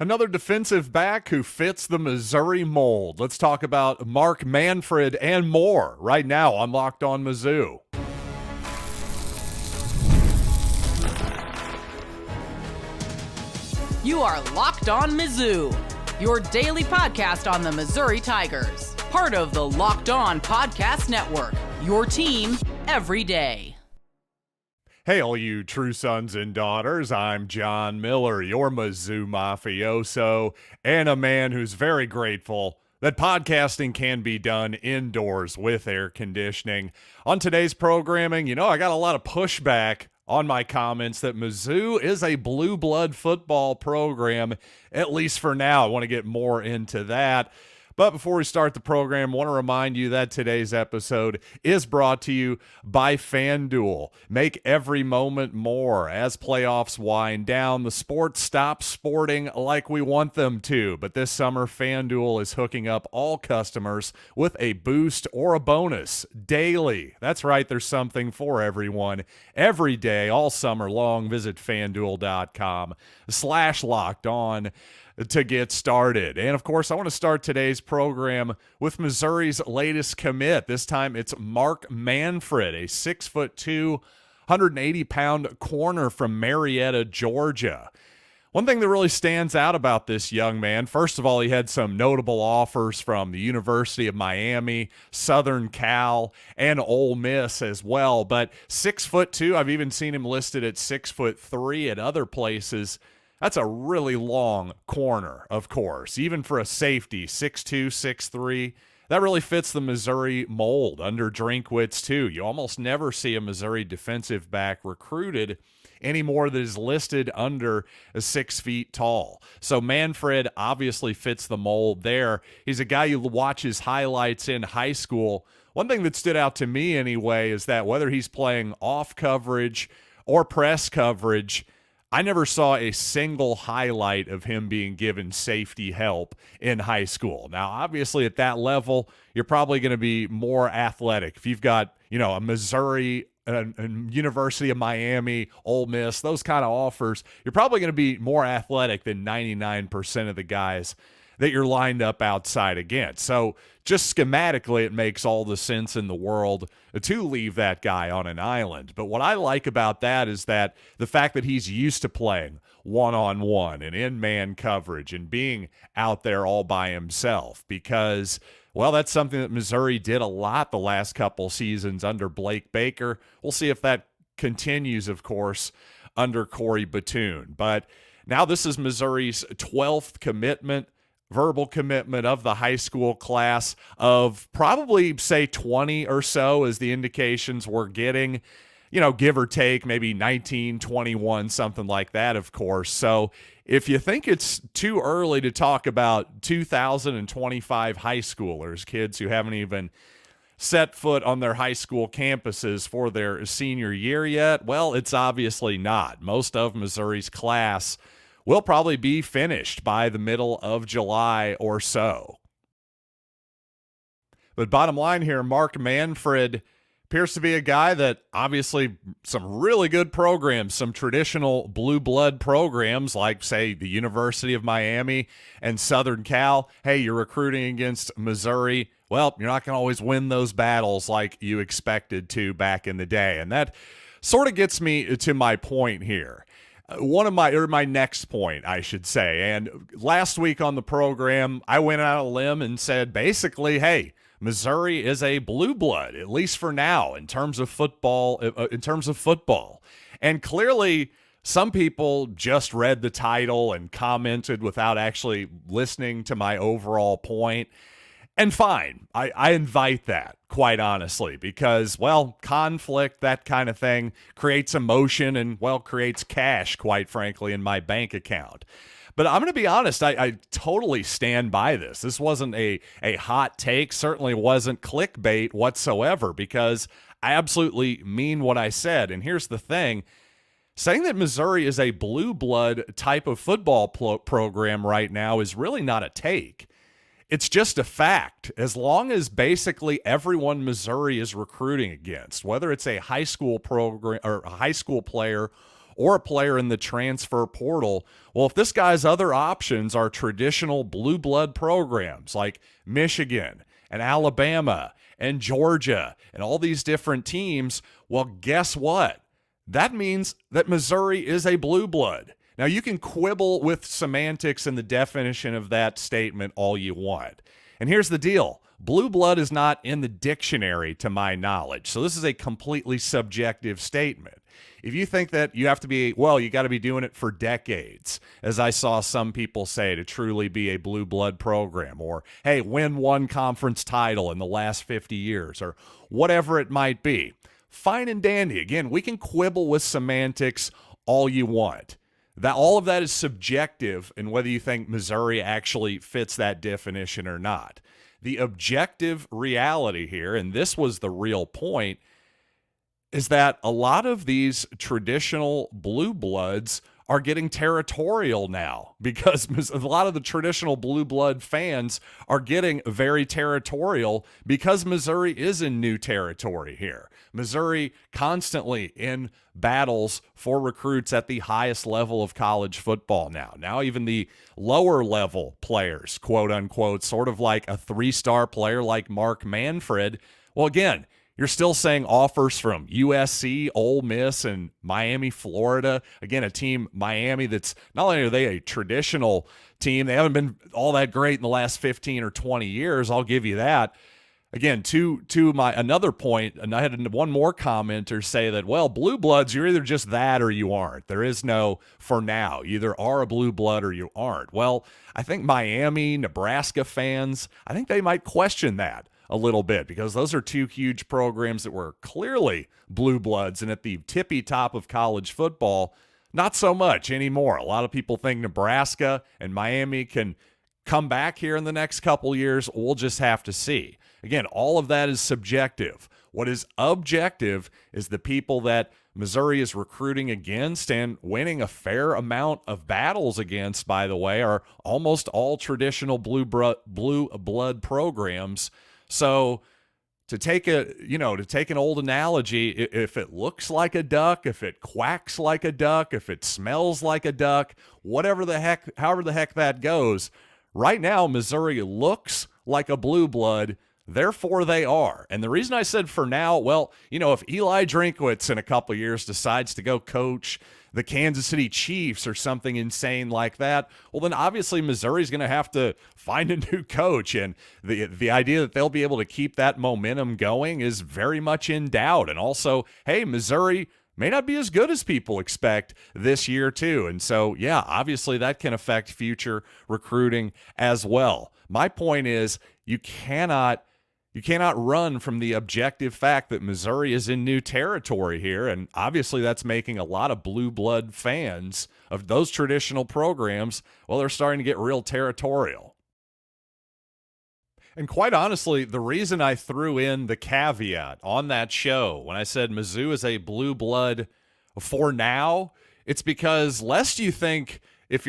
Another defensive back who fits the Missouri mold. Let's talk about Mark Manfred and more right now on Locked On Mizzou. You are Locked On Mizzou, your daily podcast on the Missouri Tigers. Part of the Locked On Podcast Network, your team every day. Hey, all you true sons and daughters, I'm John Miller, your Mizzou mafioso, and a man who's very grateful that podcasting can be done indoors with air conditioning. On today's programming, I got a lot of pushback on my comments that Mizzou is a blue blood football program, at least for now. I want to get more into that. But before we start the program, I want to remind you that today's episode is brought to you by FanDuel. Make every moment more. As playoffs wind down, the sports stop sporting like we want them to. But this summer, FanDuel is hooking up all customers with a boost or a bonus daily. That's right, there's something for everyone. Every day, all summer long, visit FanDuel.com/lockedon to get started. And of course, I want to start today's program with Missouri's latest commit. This time it's Mark Manfred, a 6'2", 180-pound corner from Marietta, Georgia. One thing that really stands out about this young man, first of all, he had some notable offers from the University of Miami, Southern Cal, and Ole Miss as well. But 6'2", I've even seen him listed at 6'3" at other places. That's a really long corner, of course. Even for a safety, 6'2", 6'3", that really fits the Missouri mold under Drinkwitz, too. You almost never see a Missouri defensive back recruited anymore that is listed under 6 feet tall. So Manfred obviously fits the mold there. He's a guy you watch his highlights in high school. One thing that stood out to me anyway is that whether he's playing off coverage or press coverage, I never saw a single highlight of him being given safety help in high school. Now, obviously, at that level, you're probably going to be more athletic. If you've got, a Missouri, a University of Miami, Ole Miss, those kind of offers, you're probably going to be more athletic than 99% of the guys that you're lined up outside against. So just schematically, it makes all the sense in the world to leave that guy on an island. But what I like about that is that the fact that he's used to playing one-on-one and in-man coverage and being out there all by himself because, well, that's something that Missouri did a lot the last couple seasons under Blake Baker. We'll see if that continues, of course, under Corey Batoon. But now this is Missouri's 12th commitment, verbal commitment of the high school class of probably, say, 20 or so as the indications we're getting, give or take, maybe 19, 21, something like that, of course. So if you think it's too early to talk about 2025 high schoolers, kids who haven't even set foot on their high school campuses for their senior year yet, well, it's obviously not. Most of Missouri's class will probably be finished by the middle of July or so. But bottom line here, Mark Manfred appears to be a guy that obviously some really good programs, some traditional blue blood programs like, say, the University of Miami and Southern Cal. Hey, you're recruiting against Missouri. Well, you're not going to always win those battles like you expected to back in the day. And that sort of gets me to my point here. My next point, I should say. And last week on the program, I went out on a limb and said, basically, hey, Missouri is a blue blood, at least for now, in terms of football. And clearly, some people just read the title and commented without actually listening to my overall point. And fine, I invite that, quite honestly, because, well, conflict, that kind of thing, creates emotion and, well, creates cash, quite frankly, in my bank account. But I'm going to be honest, I totally stand by this. This wasn't a hot take, certainly wasn't clickbait whatsoever, because I absolutely mean what I said. And here's the thing. Saying that Missouri is a blue blood type of football program right now is really not a take. It's just a fact. As long as basically everyone Missouri is recruiting against, whether it's a high school program or a high school player or a player in the transfer portal. Well, if this guy's other options are traditional blue blood programs like Michigan and Alabama and Georgia and all these different teams, well, guess what? That means that Missouri is a blue blood. Now, you can quibble with semantics and the definition of that statement all you want. And here's the deal. Blue blood is not in the dictionary to my knowledge. So this is a completely subjective statement. If you think that you have to be, well, you got to be doing it for decades, as I saw some people say, to truly be a blue blood program, or, hey, win one conference title in the last 50 years, or whatever it might be. Fine and dandy. Again, we can quibble with semantics all you want. That all of that is subjective in whether you think Missouri actually fits that definition or not. The objective reality here, and this was the real point, is that a lot of these traditional blue bloods are getting territorial now, because a lot of the traditional blue blood fans are getting very territorial because Missouri is in new territory here. Missouri constantly in battles for recruits at the highest level of college football now. Now even the lower level players, quote unquote, sort of like a 3-star player like Mark Manfred. Well, again, you're still saying offers from USC, Ole Miss, and Miami, Florida. Again, a team, Miami, that's not only are they a traditional team, they haven't been all that great in the last 15 or 20 years. I'll give you that. Again, to my another point, and I had one more commenter say that, well, blue bloods, you're either just that or you aren't. There is no for now. You either are a blue blood or you aren't. Well, I think Miami, Nebraska fans, I think they might question that a little bit, because those are two huge programs that were clearly blue bloods, and at the tippy top of college football, not so much anymore. A lot of people think Nebraska and Miami can come back here in the next couple years. We'll just have to see. Again, all of that is subjective. What is objective is the people that Missouri is recruiting against and winning a fair amount of battles against, by the way, are almost all traditional blue blood programs. So to take an old analogy, if it looks like a duck, if it quacks like a duck, if it smells like a duck, however the heck that goes, right now Missouri looks like a blue blood. Therefore, they are. And the reason I said for now, well, if Eli Drinkwitz in a couple of years decides to go coach the Kansas City Chiefs or something insane like that, well, then obviously Missouri's going to have to find a new coach. And the idea that they'll be able to keep that momentum going is very much in doubt. And also, hey, Missouri may not be as good as people expect this year too. And so, yeah, obviously that can affect future recruiting as well. My point is, you cannot run from the objective fact that Missouri is in new territory here, and obviously that's making a lot of blue blood fans of those traditional programs, well, they're starting to get real territorial. And quite honestly, the reason I threw in the caveat on that show when I said Mizzou is a blue blood for now, it's because lest you think, if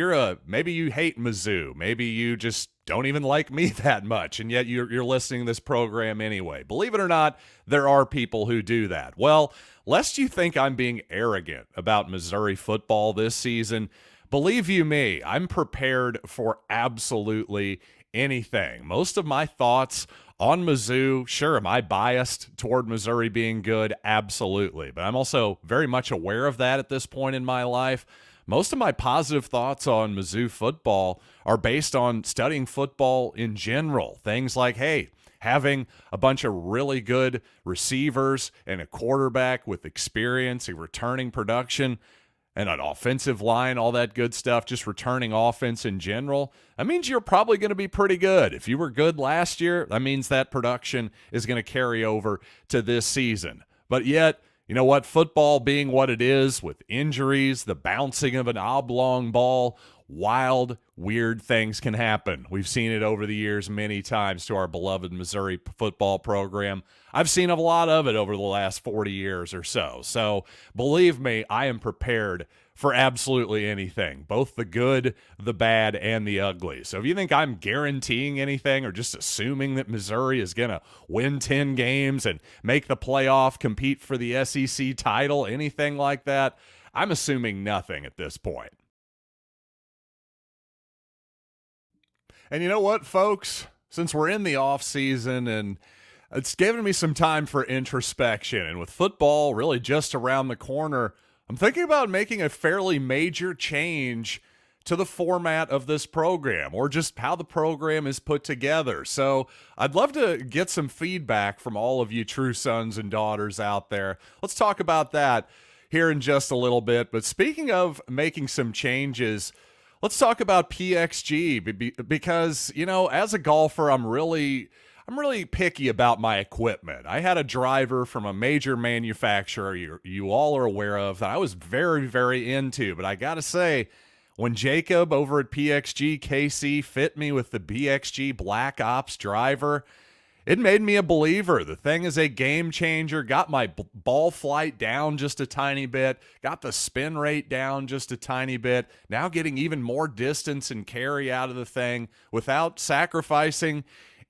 maybe you hate Mizzou, maybe you just don't even like me that much, and yet you're listening to this program anyway. Believe it or not, there are people who do that. Well, lest you think I'm being arrogant about Missouri football this season, believe you me, I'm prepared for absolutely anything. Most of my thoughts on Mizzou, sure, am I biased toward Missouri being good? Absolutely. But I'm also very much aware of that at this point in my life. Most of my positive thoughts on Mizzou football are based on studying football in general. Things like, hey, having a bunch of really good receivers and a quarterback with experience, a returning production, and an offensive line, all that good stuff, just returning offense in general, that means you're probably going to be pretty good. If you were good last year, that means that production is going to carry over to this season. But yet, you know what? Football being what it is, with injuries, the bouncing of an oblong ball, wild, weird things can happen. We've seen it over the years many times to our beloved Missouri football program. I've seen a lot of it over the last 40 years or so. So believe me, I am prepared for absolutely anything, both the good, the bad, and the ugly. So if you think I'm guaranteeing anything or just assuming that Missouri is going to win 10 games and make the playoff, compete for the SEC title, anything like that, I'm assuming nothing at this point. And you know what, folks? Since we're in the off season and it's given me some time for introspection, and with football really just around the corner, I'm thinking about making a fairly major change to the format of this program, or just how the program is put together. So I'd love to get some feedback from all of you true sons and daughters out there. Let's talk about that here in just a little bit. But speaking of making some changes, let's talk about PXG, because, you know, as a golfer, I'm really picky about my equipment. I had a driver from a major manufacturer you all are aware of that I was very, very into, but I got to say, when Jacob over at PXG KC fit me with the BXG Black Ops driver, it made me a believer. The thing is a game changer, got my ball flight down just a tiny bit, got the spin rate down just a tiny bit, now getting even more distance and carry out of the thing without sacrificing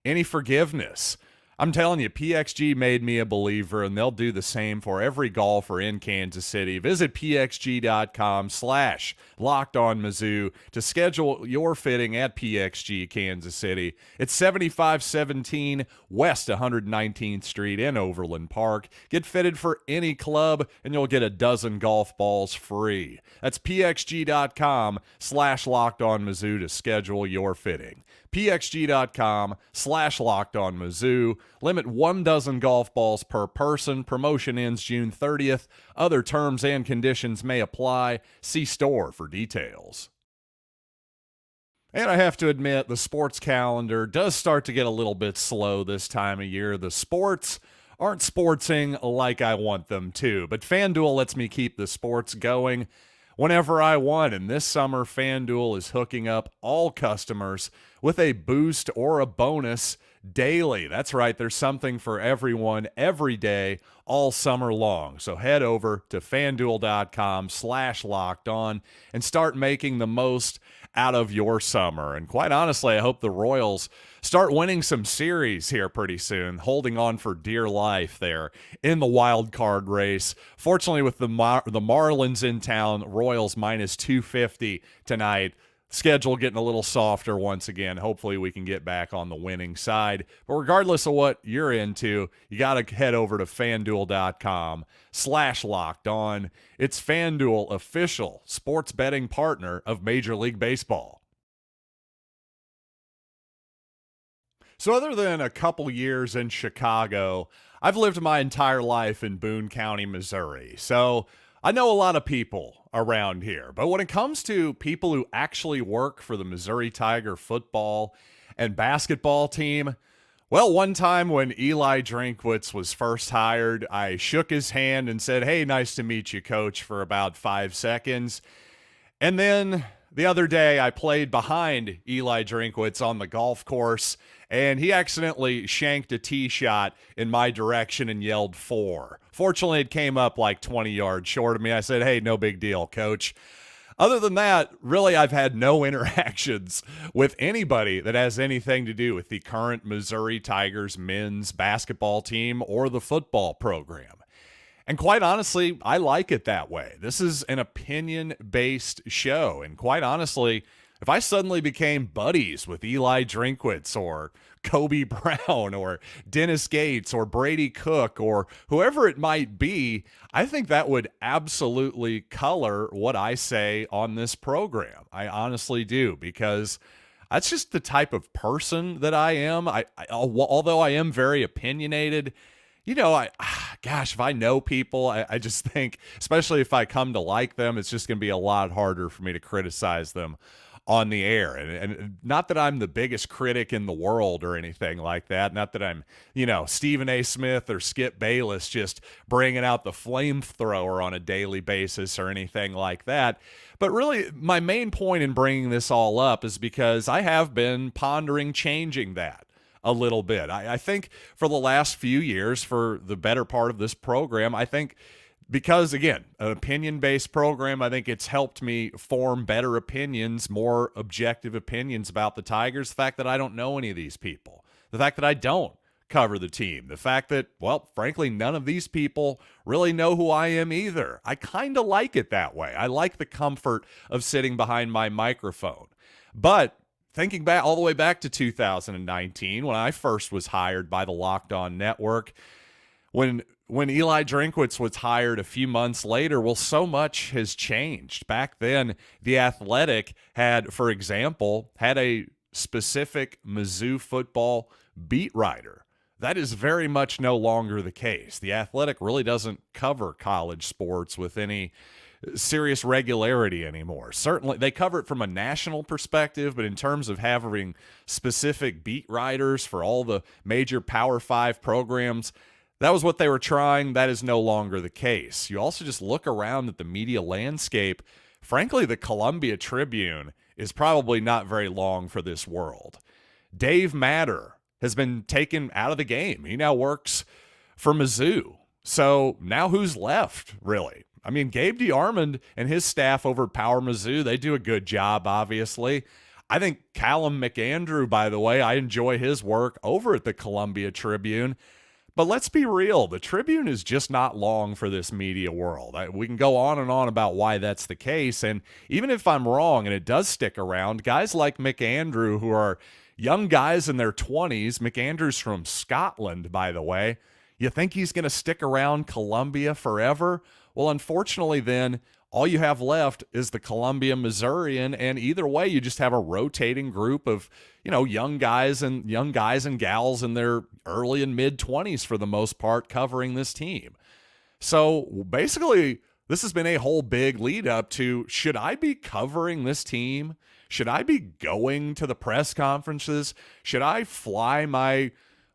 any forgiveness. I'm telling you, PXG made me a believer, and they'll do the same for every golfer in Kansas City. Visit pxg.com/LockedOnMizzou to schedule your fitting at PXG Kansas City. It's 7517 West 119th Street in Overland Park. Get fitted for any club, and you'll get a dozen golf balls free. That's pxg.com/LockedOnMizzou to schedule your fitting. pxg.com/LockedOnMizzou. Limit 1 dozen golf balls per person. Promotion ends June 30th. Other terms and conditions may apply. See store for details. And I have to admit, the sports calendar does start to get a little bit slow this time of year. The sports aren't sportsing like I want them to, but FanDuel lets me keep the sports going whenever I want. And this summer, FanDuel is hooking up all customers with a boost or a bonus daily. That's right, there's something for everyone every day all summer long. So head over to FanDuel.com/LockedOn and start making the most out of your summer. And quite honestly, I hope the Royals start winning some series here pretty soon, holding on for dear life there in the wild card race. Fortunately, with the Marlins in town, Royals minus 250 tonight. Schedule getting a little softer once again. Hopefully we can get back on the winning side. But regardless of what you're into, you got to head over to FanDuel.com/LockedOn. It's FanDuel, official sports betting partner of Major League Baseball. So other than a couple years in Chicago, I've lived my entire life in Boone County, Missouri. So I know a lot of people around here, but when it comes to people who actually work for the Missouri Tiger football and basketball team, well, one time when Eli Drinkwitz was first hired, I shook his hand and said, "Hey, nice to meet you, coach," for about 5 seconds. And then the other day, I played behind Eli Drinkwitz on the golf course, and he accidentally shanked a tee shot in my direction and yelled 4. Fortunately, it came up like 20 yards short of me. I said, "Hey, no big deal, coach." Other than that, really, I've had no interactions with anybody that has anything to do with the current Missouri Tigers men's basketball team or the football program. And quite honestly, I like it that way. This is an opinion-based show. And quite honestly, if I suddenly became buddies with Eli Drinkwitz or Kobe Brown or Dennis Gates or Brady Cook or whoever it might be, I think that would absolutely color what I say on this program. I honestly do, because that's just the type of person that I am. Although I am very opinionated, you know, if I know people, I just think, especially if I come to like them, it's just going to be a lot harder for me to criticize them on the air. And not that I'm the biggest critic in the world or anything like that. Not that I'm, Stephen A. Smith or Skip Bayless just bringing out the flamethrower on a daily basis or anything like that. But really, my main point in bringing this all up is because I have been pondering changing that a little bit. I think for the last few years, for the better part of this program, I think because, again, an opinion-based program, I think it's helped me form better opinions, more objective opinions about the Tigers. The fact that I don't know any of these people, the fact that I don't cover the team. The fact that, well, frankly, none of these people really know who I am either. I kind of like it that way. I like the comfort of sitting behind my microphone. But thinking back all the way back to 2019, when I first was hired by the Locked On Network, when Eli Drinkwitz was hired a few months later, well, so much has changed. Back then, The Athletic had, for example, had a specific Mizzou football beat writer. That is very much no longer the case. The Athletic really doesn't cover college sports with any serious regularity anymore. Certainly, they cover it from a national perspective, but in terms of having specific beat writers for all the major Power 5 programs, that was what they were trying. That is no longer the case. You also just look around at the media landscape. Frankly, the Columbia Tribune is probably not very long for this world. Dave Matter has been taken out of the game. He now works for Mizzou. So now who's left, really? I mean, Gabe DeArmond and his staff over at Power Mizzou, they do a good job, obviously. I think Callum McAndrew, by the way, I enjoy his work over at the Columbia Tribune. But let's be real, the Tribune is just not long for this media world. We can go on and on about why that's the case, and even if I'm wrong and it does stick around, guys like McAndrew, who are young guys in their 20s, McAndrew's from Scotland, by the way, you think he's going to stick around Columbia forever? Well, unfortunately then, all you have left is the Columbia Missourian, and either way, you just have a rotating group of, young guys and gals in their early and mid 20s for the most part covering this team. So basically, this has been a whole big lead up to, should I be covering this team? Should I be going to the press conferences? Should I fly my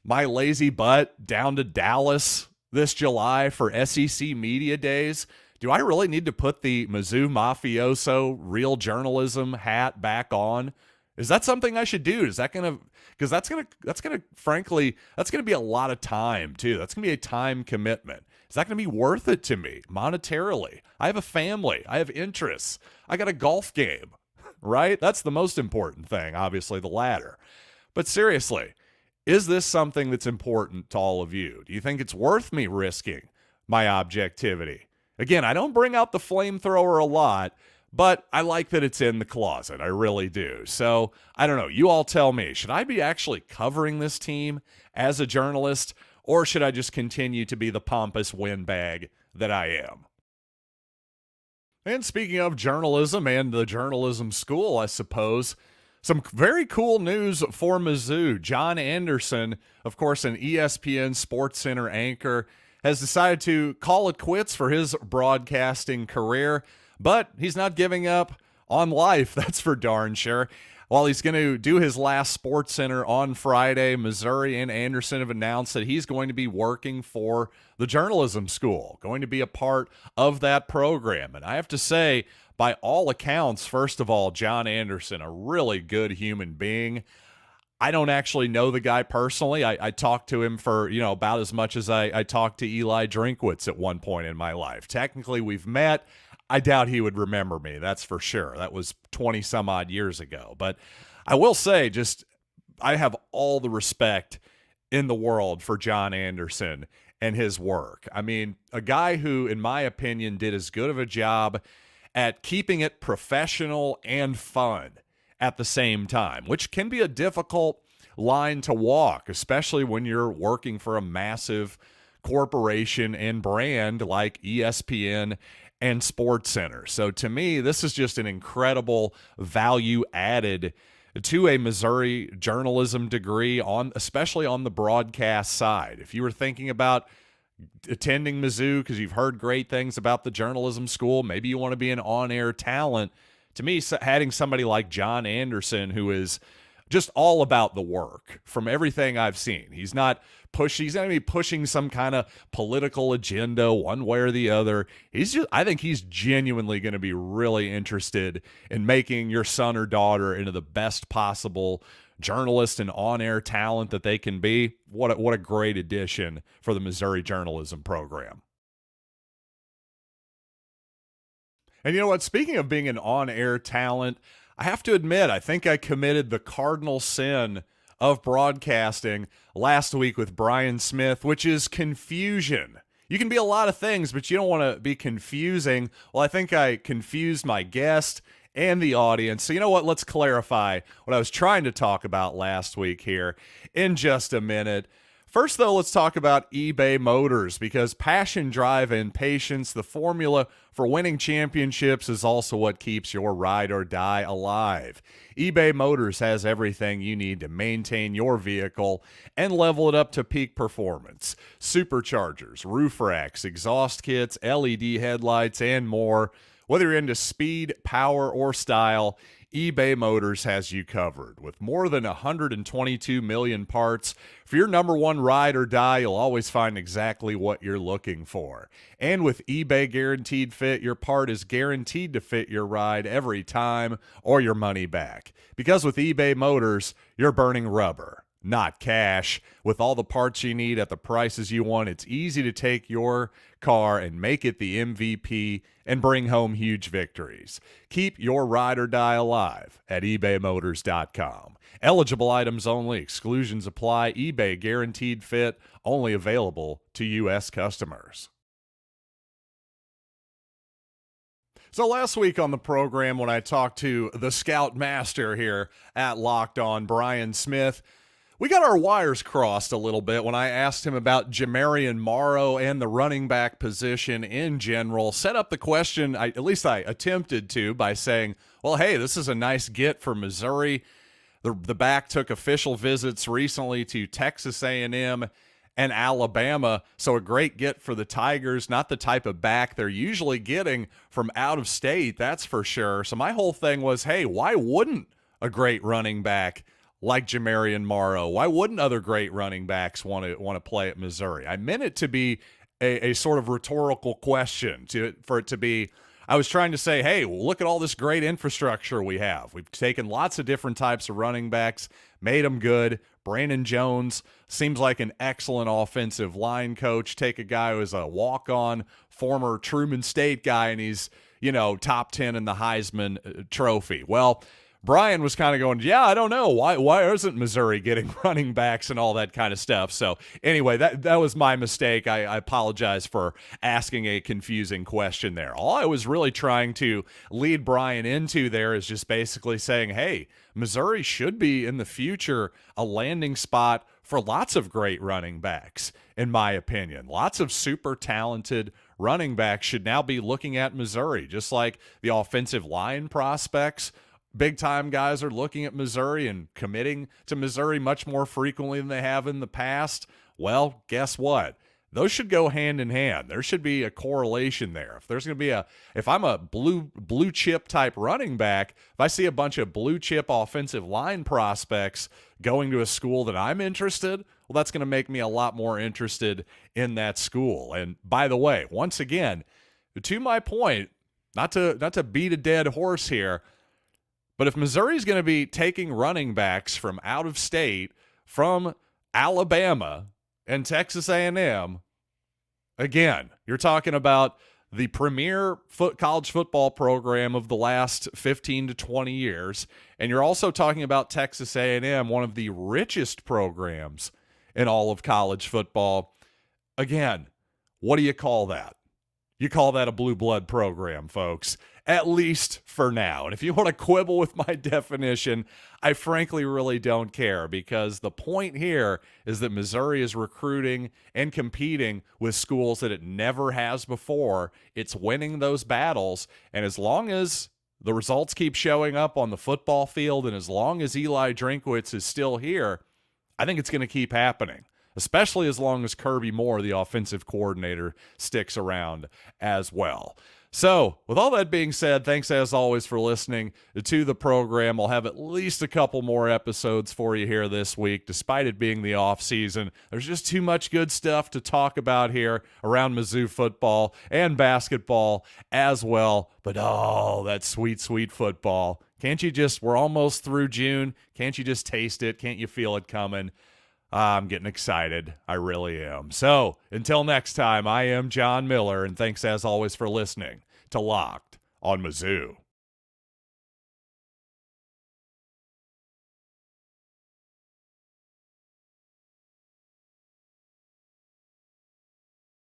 lazy butt down to Dallas this July for SEC Media Days? Do I really need to put the Mizzou mafioso real journalism hat back on? Is that something I should do? Because that's gonna frankly, that's gonna be a lot of time too. That's gonna be a time commitment. Is that gonna be worth it to me monetarily? I have a family. I have interests. I got a golf game, right? That's the most important thing, obviously the latter. But seriously, is this something that's important to all of you? Do you think it's worth me risking my objectivity? Again, I don't bring out the flamethrower a lot, but I like that it's in the closet. I really do. So, I don't know. You all tell me. Should I be actually covering this team as a journalist, or should I just continue to be the pompous windbag that I am? And speaking of journalism and the journalism school, I suppose, some very cool news for Mizzou. John Anderson, of course, an ESPN SportsCenter anchor, has decided to call it quits for his broadcasting career, but he's not giving up on life, that's for darn sure. While he's going to do his last SportsCenter on Friday, Missouri and Anderson have announced that he's going to be working for the journalism school, going to be a part of that program. And I have to say, by all accounts, first of all, John Anderson, a really good human being. I don't actually know the guy personally. I talked to him for, about as much as I talked to Eli Drinkwitz at one point in my life. Technically, we've met. I doubt he would remember me, that's for sure. That was 20 some odd years ago. But I will say, I have all the respect in the world for John Anderson and his work. I mean, a guy who, in my opinion, did as good of a job at keeping it professional and fun at the same time, which can be a difficult line to walk, especially when you're working for a massive corporation and brand like ESPN and SportsCenter. So to me, this is just an incredible value added to a Missouri journalism degree, especially on the broadcast side. If you were thinking about attending Mizzou because you've heard great things about the journalism school, maybe you want to be an on-air talent, to me, having somebody like John Anderson, who is just all about the work from everything I've seen. He's not going to be pushing some kind of political agenda one way or the other. I think he's genuinely going to be really interested in making your son or daughter into the best possible journalist and on-air talent that they can be. What a great addition for the Missouri journalism program. And you know what? Speaking of being an on-air talent, I have to admit, I think I committed the cardinal sin of broadcasting last week with Brian Smith, which is confusion. You can be a lot of things, but you don't want to be confusing. Well, I think I confused my guest and the audience. So you know what? Let's clarify what I was trying to talk about last week here in just a minute. First, though, let's talk about eBay Motors, because passion, drive, and patience, the formula for winning championships, is also what keeps your ride or die alive. eBay Motors has everything you need to maintain your vehicle and level it up to peak performance. Superchargers, roof racks, exhaust kits, LED headlights, and more. Whether you're into speed, power, or style, eBay Motors has you covered. With more than 122 million parts, for your number one ride or die, you'll always find exactly what you're looking for. And with eBay Guaranteed Fit, your part is guaranteed to fit your ride every time, or your money back. Because with eBay Motors, you're burning rubber, not cash. With all the parts you need at the prices you want, it's easy to take your car and make it the MVP and bring home huge victories. Keep your ride or die alive at ebaymotors.com. Eligible items only. Exclusions apply. eBay Guaranteed Fit, only available to U.S. customers. So last week on the program, when I talked to the scout master here at Locked On, Brian Smith, we got our wires crossed a little bit when I asked him about Jamarian Morrow and the running back position in general. Set up the question, at least I attempted to, by saying, well, hey, this is a nice get for Missouri. The back took official visits recently to Texas A&M and Alabama, so a great get for the Tigers. Not the type of back they're usually getting from out of state, that's for sure. So my whole thing was, hey, why wouldn't a great running back like Jamarian Morrow, why wouldn't other great running backs want to play at Missouri? I meant it to be a sort of rhetorical question, for it to be, I was trying to say, hey, well, look at all this great infrastructure we have. We've taken lots of different types of running backs, made them good. Brandon Jones seems like an excellent offensive line coach. Take a guy who is a walk-on former Truman State guy, and he's, top 10 in the Heisman Trophy. Well, Brian was kind of going, yeah, I don't know. Why isn't Missouri getting running backs and all that kind of stuff? So anyway, that was my mistake. I apologize for asking a confusing question there. All I was really trying to lead Brian into there is just basically saying, hey, Missouri should be in the future a landing spot for lots of great running backs, in my opinion. Lots of super talented running backs should now be looking at Missouri, just like the offensive line prospects. Big-time guys are looking at Missouri and committing to Missouri much more frequently than they have in the past. Well, guess what? Those should go hand in hand. There should be a correlation there. If there's going to be if I'm a blue chip type running back, if I see a bunch of blue chip offensive line prospects going to a school that I'm interested, well, that's going to make me a lot more interested in that school. And by the way, once again, to my point, not to beat a dead horse here, but if Missouri's going to be taking running backs from out of state, from Alabama and Texas A&M, again, you're talking about the premier college football program of the last 15 to 20 years, and you're also talking about Texas A&M, one of the richest programs in all of college football. Again, what do you call that? You call that a blue blood program, folks, at least for now. And if you want to quibble with my definition, I frankly really don't care, because the point here is that Missouri is recruiting and competing with schools that it never has before. It's winning those battles, and as long as the results keep showing up on the football field, and as long as Eli Drinkwitz is still here, I think it's going to keep happening, especially as long as Kirby Moore, the offensive coordinator, sticks around as well. So, with all that being said, thanks as always for listening to the program. I'll have at least a couple more episodes for you here this week, despite it being the off season. There's just too much good stuff to talk about here around Mizzou football and basketball as well. But oh, that sweet, sweet football. Can't you just, we're almost through June. Can't you just taste it? Can't you feel it coming? I'm getting excited. I really am. So, until next time, I am John Miller, and thanks as always for listening to Locked on Mizzou.